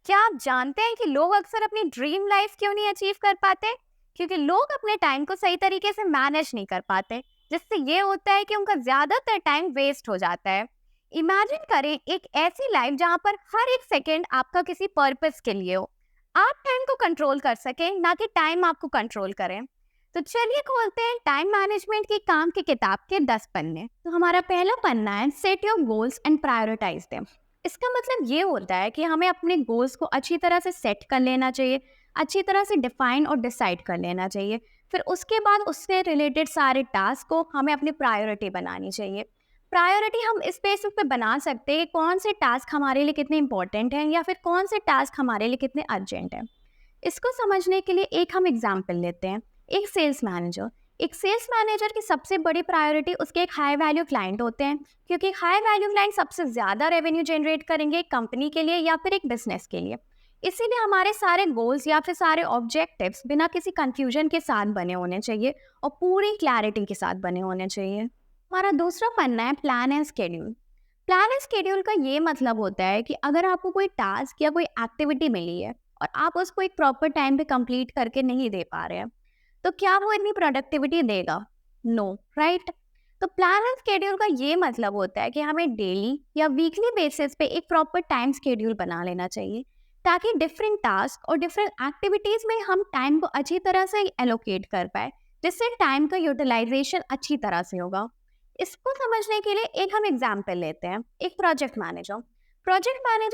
क्या आप जानते हैं कि लोग अक्सर अपनी ड्रीम लाइफ क्यों नहीं अचीव कर पाते? क्योंकि लोग अपने टाइम को सही तरीके से मैनेज नहीं कर पाते, जिससे ये होता है कि उनका ज्यादातर टाइम वेस्ट हो जाता है। इमेजिन करें एक ऐसी लाइफ जहाँ पर हर एक सेकंड आपका किसी पर्पस के लिए हो। आप टाइम को कंट्रोल कर सकें, ना कि टाइम आपको कंट्रोल करें। तो चलिए खोलते हैं टाइम मैनेजमेंट की काम की किताब के 10 पन्ने। तो हमारा पहला पन्ना है set your goals and prioritise them. इसका मतलब ये होता है कि हमें अपने गोल्स को अच्छी तरह से सेट कर लेना चाहिए, अच्छी तरह से डिफाइन और डिसाइड कर लेना चाहिए। फिर उसके बाद उससे रिलेटेड सारे टास्क को हमें अपनी प्रायोरिटी बनानी चाहिए। प्रायोरिटी हम इस बेसिस पे बना सकते हैं कौन से टास्क हमारे लिए कितने इंपॉर्टेंट हैं या फिर कौन से टास्क हमारे लिए कितने अर्जेंट हैं। इसको समझने के लिए एक हम एग्जाम्पल लेते हैं। एक सेल्स मैनेजर की सबसे बड़ी प्रायोरिटी उसके एक हाई वैल्यू क्लाइंट होते हैं, क्योंकि हाई वैल्यू क्लाइंट सबसे ज़्यादा रेवेन्यू जनरेट करेंगे एक कंपनी के लिए या फिर एक बिजनेस के लिए। इसीलिए हमारे सारे गोल्स या फिर सारे ऑब्जेक्टिव्स बिना किसी कंफ्यूजन के साथ बने होने चाहिए और पूरी क्लैरिटी के साथ बने होने चाहिए। हमारा दूसरा पन्ना है plan and schedule. Plan and schedule का ये मतलब होता है कि अगर आपको कोई टास्क या कोई एक्टिविटी मिली है और आप उसको एक प्रॉपर टाइम पे कंप्लीट करके नहीं दे पा रहे हैं, तो क्या वो इतनी प्रोडक्टिविटी देगा? No, right? तो प्लान एंड स्केड्यूल का ये मतलब होता है कि हमें डेली या वीकली बेसिस पे एक प्रॉपर टाइम स्केड्यूल बना लेना चाहिए, ताकि डिफरेंट टास्क और डिफरेंट एक्टिविटीज में हम टाइम को अच्छी तरह से एलोकेट कर पाए, जिससे टाइम का यूटिलाइजेशन अच्छी तरह से होगा। इसको समझने के लिए एक हम एग्जाम्पल लेते हैं। एक प्रोजेक्ट मैनेजर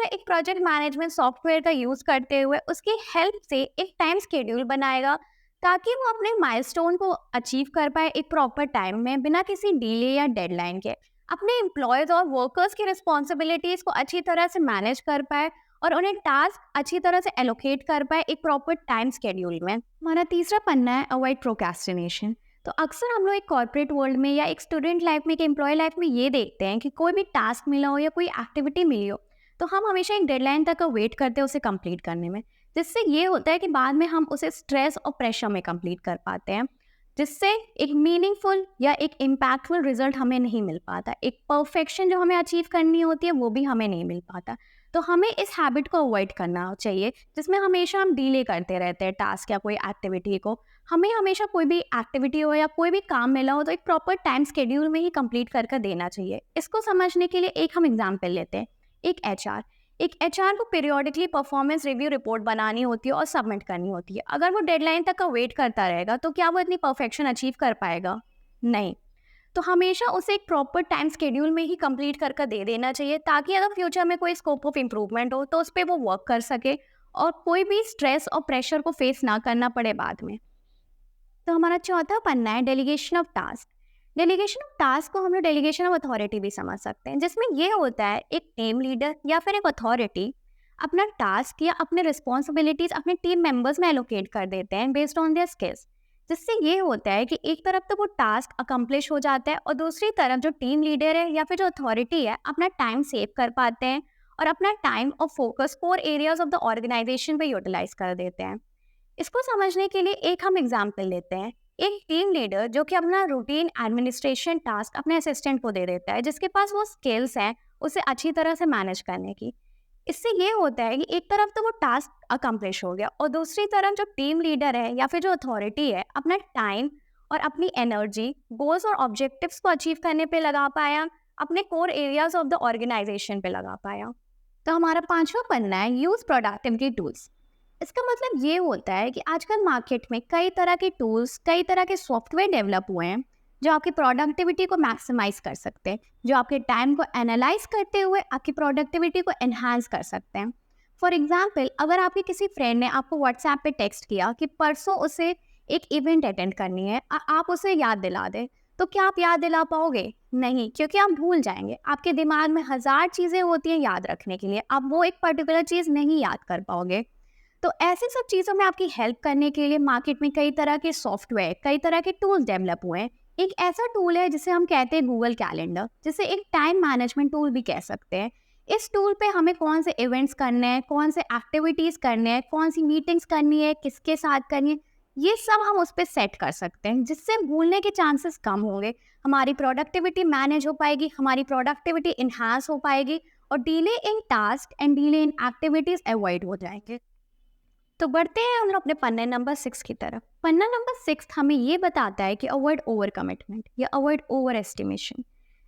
एक प्रोजेक्ट मैनेजमेंट सॉफ्टवेयर का यूज करते हुए उसकी हेल्प से एक टाइम स्केड्यूल बनाएगा, ताकि वो अपने माइलस्टोन को अचीव कर पाए एक प्रॉपर टाइम में बिना किसी डिले या डेडलाइन के। अपने एम्प्लॉयज और वर्कर्स की रिस्पॉन्सिबिलिटीज को अच्छी तरह से मैनेज कर पाए और उन्हें टास्क अच्छी तरह से एलोकेट कर पाए एक प्रॉपर टाइम स्केड्यूल में। हमारा तीसरा पन्ना है अवॉइड प्रोक्रेस्टिनेशन। तो अक्सर हम लोग एक कॉर्पोरेट वर्ल्ड में या एक स्टूडेंट लाइफ में, एक एम्प्लॉय लाइफ में ये देखते हैं कि कोई भी टास्क मिला हो या कोई एक्टिविटी मिली हो, तो हम हमेशा एक डेडलाइन तक का वेट करते हैं उसे कंप्लीट करने में, जिससे ये होता है कि बाद में हम उसे स्ट्रेस और प्रेशर में कंप्लीट कर पाते हैं, जिससे एक मीनिंगफुल या एक इम्पैक्टफुल रिजल्ट हमें नहीं मिल पाता। एक परफेक्शन जो हमें अचीव करनी होती है वो भी हमें नहीं मिल पाता। तो हमें इस हैबिट को अवॉइड करना चाहिए जिसमें हमेशा हम डिले करते रहते हैं टास्क या कोई एक्टिविटी को। हमें हमेशा कोई भी एक्टिविटी हो या कोई भी काम मिला हो तो एक प्रॉपर टाइम स्केड्यूल में ही कंप्लीट करके देना चाहिए। इसको समझने के लिए एक हम एग्जाम्पल लेते हैं। एक एचआर को पीरियोडिकली परफॉर्मेंस रिव्यू रिपोर्ट बनानी होती है और सबमिट करनी होती है। अगर वो डेडलाइन तक का वेट करता रहेगा तो क्या वो इतनी परफेक्शन अचीव कर पाएगा? नहीं। तो हमेशा उसे एक प्रॉपर टाइम स्केड्यूल में ही कंप्लीट करके दे देना चाहिए, ताकि अगर फ्यूचर में कोई स्कोप ऑफ इम्प्रूवमेंट हो तो उस पर वो वर्क कर सके और कोई भी स्ट्रेस और प्रेशर को फेस ना करना पड़े बाद में। तो हमारा चौथा पन्ना है delegation of task. Delegation of task को हम लोग डेलीगेशन ऑफ अथॉरिटी भी समझ सकते हैं, जिसमें ये होता है एक टीम लीडर या फिर एक अथॉरिटी अपना टास्क या अपने रिस्पॉन्सिबिलिटीज अपने टीम मेंबर्स में एलोकेट कर देते हैं बेस्ड ऑन देयर स्किल्स। जिससे ये होता है कि एक तरफ तो वो टास्क अकम्प्लिश हो जाता है और दूसरी तरफ जो टीम लीडर है या फिर जो अथॉरिटी है अपना टाइम सेव कर पाते हैं और अपना टाइम और focus core areas of the organisation पे यूटिलाइज कर देते हैं। इसको समझने के लिए एक हम एग्जाम्पल लेते हैं। एक टीम लीडर जो कि अपना रूटीन एडमिनिस्ट्रेशन टास्क अपने असिस्टेंट को दे देता है, जिसके पास वो स्किल्स हैं उसे अच्छी तरह से मैनेज करने की। इससे ये होता है कि एक तरफ तो वो टास्क अकम्प्लिश हो गया और दूसरी तरफ जो टीम लीडर है या फिर जो अथॉरिटी है अपना टाइम और अपनी एनर्जी गोल्स और ऑब्जेक्टिव्स को अचीव करने पे लगा पाया, अपने core areas of the organisation पे लगा पाया। तो हमारा पांचवा पन्ना है यूज प्रोडक्टिविटी टूल्स। इसका मतलब ये होता है कि आजकल मार्केट में कई तरह के टूल्स, कई तरह के सॉफ्टवेयर डेवलप हुए हैं जो आपकी प्रोडक्टिविटी को मैक्सिमाइज कर सकते हैं, जो आपके टाइम को एनालाइज करते हुए आपकी प्रोडक्टिविटी को एनहांस कर सकते हैं। फॉर एग्जाम्पल, अगर आपके किसी फ्रेंड ने आपको व्हाट्सएप पे टेक्स्ट किया कि परसों उसे एक इवेंट अटेंड करनी है, आप उसे याद दिला दें, तो क्या आप याद दिला पाओगे? नहीं, क्योंकि आप भूल जाएंगे। आपके दिमाग में हजार चीज़ें होती हैं याद रखने के लिए, आप वो एक पर्टिकुलर चीज़ नहीं याद कर पाओगे। तो ऐसी सब चीज़ों में आपकी हेल्प करने के लिए मार्केट में कई तरह के सॉफ्टवेयर, कई तरह के टूल्स डेवलप हुए हैं। एक ऐसा टूल है जिसे हम कहते हैं गूगल कैलेंडर, जिसे एक टाइम मैनेजमेंट टूल भी कह सकते हैं। इस टूल पे हमें कौन से इवेंट्स करने हैं, कौन से एक्टिविटीज़ करने हैं, कौन सी मीटिंग्स करनी है, किसके साथ करनी है, ये सब हम उस पर सेट कर सकते हैं, जिससे भूलने के चांसेस कम होंगे, हमारी प्रोडक्टिविटी मैनेज हो पाएगी, हमारी प्रोडक्टिविटी इन्हांस हो पाएगी और delay in task and delay in activities avoid हो जाएंगे। तो बढ़ते हैं हम लोग अपने पन्ने नंबर 6 की तरफ। पन्ना नंबर 6 हमें ये बताता है कि अवॉइड ओवर कमिटमेंट या अवॉइड ओवर एस्टिमेशन।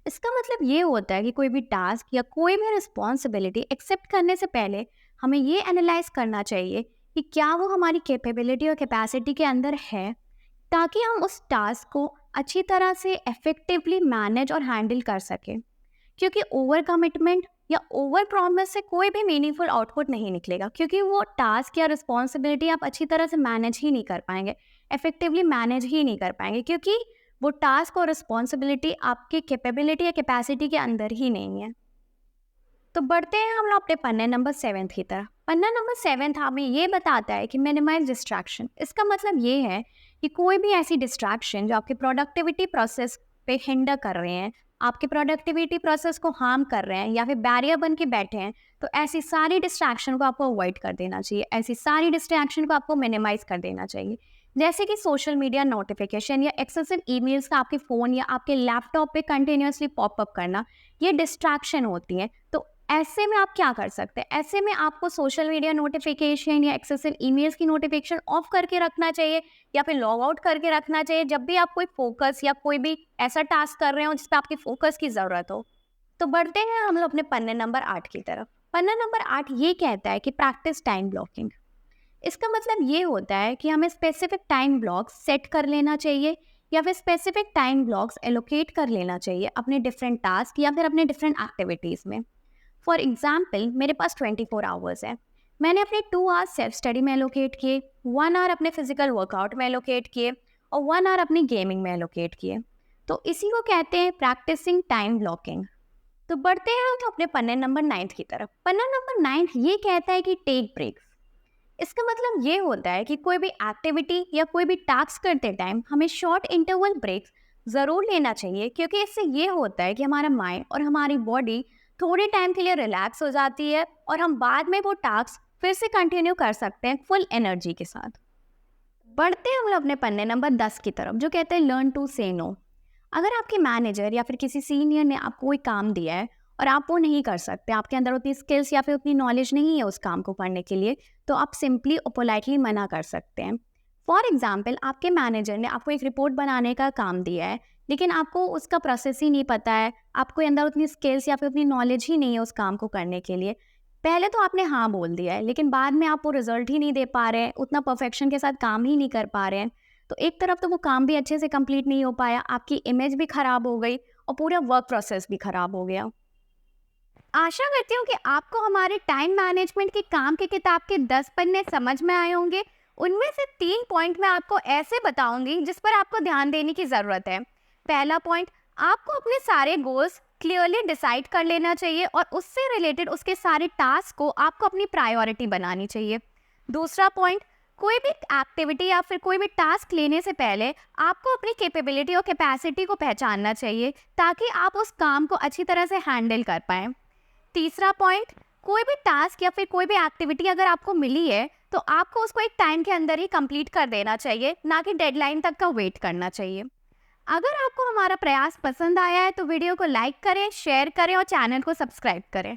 इसका मतलब ये होता है कि कोई भी टास्क या कोई भी रिस्पॉन्सिबिलिटी एक्सेप्ट करने से पहले हमें ये एनालाइज करना चाहिए कि क्या वो हमारी कैपेबिलिटी और कैपेसिटी के अंदर है, ताकि हम उस टास्क को अच्छी तरह से इफेक्टिवली मैनेज और हैंडल कर सकें। क्योंकि ओवर कमिटमेंट या ओवर प्रॉमिस से कोई भी मीनिंगफुल आउटपुट नहीं निकलेगा, क्योंकि वो टास्क या रिस्पॉन्सिबिलिटी आप अच्छी तरह से मैनेज ही नहीं कर पाएंगे, इफेक्टिवली मैनेज ही नहीं कर पाएंगे, क्योंकि वो टास्क और रिस्पॉन्सिबिलिटी आपकी कैपेबिलिटी या कैपेसिटी के अंदर ही नहीं है। तो बढ़ते हैं हम लोग अपने पन्ने नंबर 7 की तरफ। पन्ना नंबर 7 हमें ये बताता है कि मिनिमाइज डिस्ट्रैक्शन। इसका मतलब ये है कि कोई भी ऐसी डिस्ट्रैक्शन जो आपके प्रोडक्टिविटी प्रोसेस पे हिंडर कर रहे हैं, आपके प्रोडक्टिविटी प्रोसेस को हार्म कर रहे हैं या फिर बैरियर बन के बैठे हैं, तो ऐसी सारी डिस्ट्रैक्शन को आपको अवॉइड कर देना चाहिए, ऐसी सारी डिस्ट्रैक्शन को आपको मिनिमाइज कर देना चाहिए। जैसे कि सोशल मीडिया नोटिफिकेशन या एक्सेसिव ईमेल्स का आपके फ़ोन या आपके लैपटॉप पे कंटिन्यूसली पॉपअप करना, ये डिस्ट्रैक्शन होती हैं। तो ऐसे में आप क्या कर सकते हैं? ऐसे में आपको सोशल मीडिया नोटिफिकेशन या एक्सेसिव ईमेल्स की नोटिफिकेशन ऑफ करके रखना चाहिए या फिर लॉग आउट करके रखना चाहिए जब भी आप कोई फोकस या कोई भी ऐसा टास्क कर रहे हो जिस पे आपकी फोकस की ज़रूरत हो। तो बढ़ते हैं हम लोग अपने पन्ने नंबर 8 की तरफ। पन्ना नंबर 8 ये कहता है कि प्रैक्टिस टाइम ब्लॉकिंग। इसका मतलब ये होता है कि हमें स्पेसिफिक टाइम ब्लॉक्स सेट कर लेना चाहिए या फिर स्पेसिफिक टाइम ब्लॉक्स एलोकेट कर लेना चाहिए अपने डिफरेंट टास्क या फिर अपने डिफरेंट एक्टिविटीज़ में। फॉर एग्जाम्पल, मेरे पास 24 आवर्स है। मैंने अपने 2 आवर्स सेल्फ स्टडी में एलोकेट किए, 1 आवर अपने फिजिकल वर्कआउट में एलोकेट किए और 1 आवर अपनी गेमिंग में एलोकेट किए। तो इसी को कहते हैं प्रैक्टिसिंग टाइम ब्लॉकिंग। तो बढ़ते हैं हम अपने पन्ने नंबर 9 की तरफ। पन्ना नंबर 9 ये कहता है कि टेक ब्रेक्स। इसका मतलब ये होता है कि कोई भी एक्टिविटी या कोई भी टास्क करते टाइम हमें शॉर्ट इंटरवल ब्रेक्स ज़रूर लेना चाहिए, क्योंकि इससे ये होता है कि हमारा माइंड और हमारी बॉडी थोड़े टाइम के लिए रिलैक्स हो जाती है और हम बाद में वो टास्क फिर से कंटिन्यू कर सकते हैं फुल एनर्जी के साथ। बढ़ते हैं हम लोग अपने पन्ने नंबर 10 की तरफ, जो कहते हैं लर्न टू से नो। अगर आपके मैनेजर या फिर किसी सीनियर ने आपको कोई काम दिया है और आप वो नहीं कर सकते, आपके अंदर उतनी स्किल्स या फिर उतनी नॉलेज नहीं है उस काम को करने के लिए, तो आप सिंपली और पोलाइटली मना कर सकते हैं। फॉर एग्जाम्पल, आपके मैनेजर ने आपको एक रिपोर्ट बनाने का काम दिया है, लेकिन आपको उसका प्रोसेस ही नहीं पता है, आपको अंदर उतनी स्किल्स या फिर उतनी नॉलेज ही नहीं है उस काम को करने के लिए। पहले तो आपने हाँ बोल दिया है, लेकिन बाद में आप वो रिजल्ट ही नहीं दे पा रहे हैं, उतना परफेक्शन के साथ काम ही नहीं कर पा रहे हैं। तो एक तरफ तो वो काम भी अच्छे से कंप्लीट नहीं हो पाया, आपकी इमेज भी खराब हो गई और पूरा वर्क प्रोसेस भी खराब हो गया। आशा करती हूँ कि आपको हमारे टाइम मैनेजमेंट की काम की किताब के 10 पन्ने समझ में आए होंगे। उनमें से 3 पॉइंट मैं आपको ऐसे बताऊंगी जिस पर आपको ध्यान देने की ज़रूरत है। पहला पॉइंट, आपको अपने सारे गोल्स क्लियरली डिसाइड कर लेना चाहिए और उससे रिलेटेड उसके सारे टास्क को आपको अपनी प्रायोरिटी बनानी चाहिए। दूसरा पॉइंट, कोई भी एक्टिविटी या फिर कोई भी टास्क लेने से पहले आपको अपनी कैपेबिलिटी और कैपेसिटी को पहचानना चाहिए, ताकि आप उस काम को अच्छी तरह से हैंडल कर पाएँ। तीसरा पॉइंट, कोई भी टास्क या फिर कोई भी एक्टिविटी अगर आपको मिली है तो आपको उसको एक टाइम के अंदर ही कंप्लीट कर देना चाहिए, ना कि डेडलाइन तक का वेट करना चाहिए। अगर आपको हमारा प्रयास पसंद आया है तो वीडियो को लाइक करें, शेयर करें और चैनल को सब्सक्राइब करें।